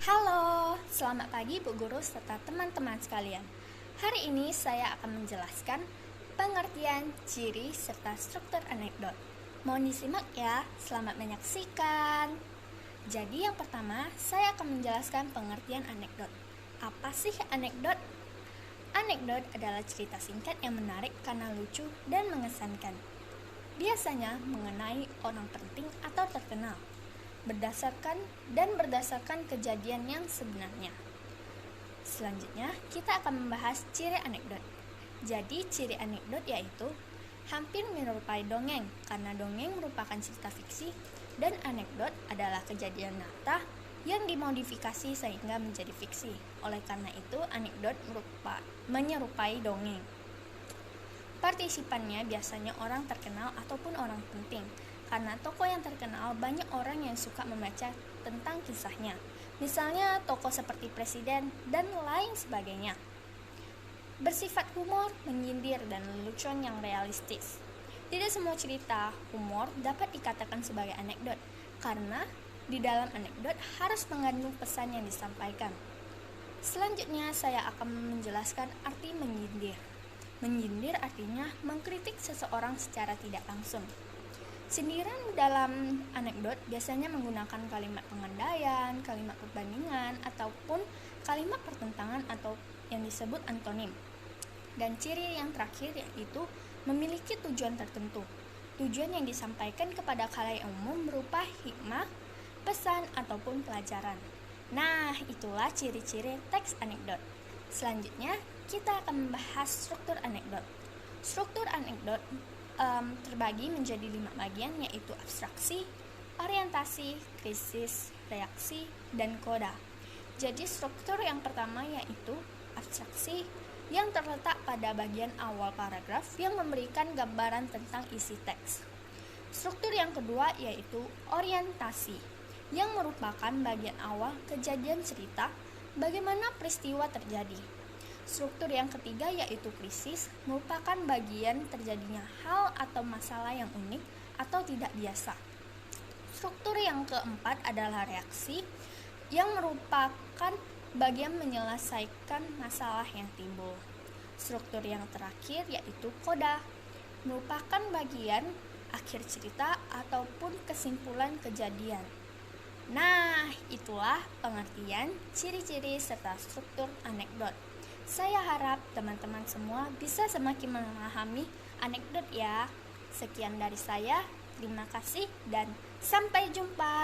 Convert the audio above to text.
Halo, selamat pagi Bu Guru serta teman-teman sekalian. Hari ini saya akan menjelaskan pengertian, ciri, serta struktur anekdot. Mohon disimak ya, selamat menyaksikan. Jadi yang pertama, saya akan menjelaskan pengertian anekdot. Apa sih anekdot? Anekdot adalah cerita singkat yang menarik karena lucu dan mengesankan. Biasanya mengenai orang penting atau terkenal, berdasarkan kejadian yang sebenarnya. Selanjutnya, kita akan membahas ciri anekdot. Jadi, ciri anekdot yaitu hampir menyerupai dongeng, karena dongeng merupakan cerita fiksi dan anekdot adalah kejadian nyata yang dimodifikasi sehingga menjadi fiksi. Oleh karena itu, anekdot menyerupai dongeng. Partisipannya biasanya orang terkenal ataupun orang penting. Karena tokoh yang terkenal, banyak orang yang suka membaca tentang kisahnya. Misalnya tokoh seperti presiden dan lain sebagainya. Bersifat humor, menyindir, dan lelucon yang realistis. Tidak semua cerita humor dapat dikatakan sebagai anekdot, karena di dalam anekdot harus mengandung pesan yang disampaikan. Selanjutnya saya akan menjelaskan arti menyindir. Menyindir artinya mengkritik seseorang secara tidak langsung. Sindiran dalam anekdot biasanya menggunakan kalimat pengandaian, kalimat perbandingan, ataupun kalimat pertentangan atau yang disebut antonim. Dan ciri yang terakhir yaitu memiliki tujuan tertentu. Tujuan yang disampaikan kepada khalayak umum berupa hikmah, pesan, ataupun pelajaran. Nah, itulah ciri-ciri teks anekdot. Selanjutnya, kita akan membahas struktur anekdot. Struktur anekdot terbagi menjadi 5 bagian, yaitu abstraksi, orientasi, krisis, reaksi, dan koda. Jadi struktur yang pertama yaitu abstraksi yang terletak pada bagian awal paragraf yang memberikan gambaran tentang isi teks. Struktur yang kedua yaitu orientasi yang merupakan bagian awal kejadian cerita, bagaimana peristiwa terjadi. Struktur yang ketiga yaitu krisis, merupakan bagian terjadinya hal atau masalah yang unik atau tidak biasa. Struktur yang keempat adalah reaksi, yang merupakan bagian menyelesaikan masalah yang timbul. Struktur yang terakhir yaitu koda, merupakan bagian akhir cerita ataupun kesimpulan kejadian. Nah, itulah pengertian, ciri-ciri, serta struktur anekdot. Saya harap teman-teman semua bisa semakin memahami anekdot ya. Sekian dari saya, terima kasih dan sampai jumpa.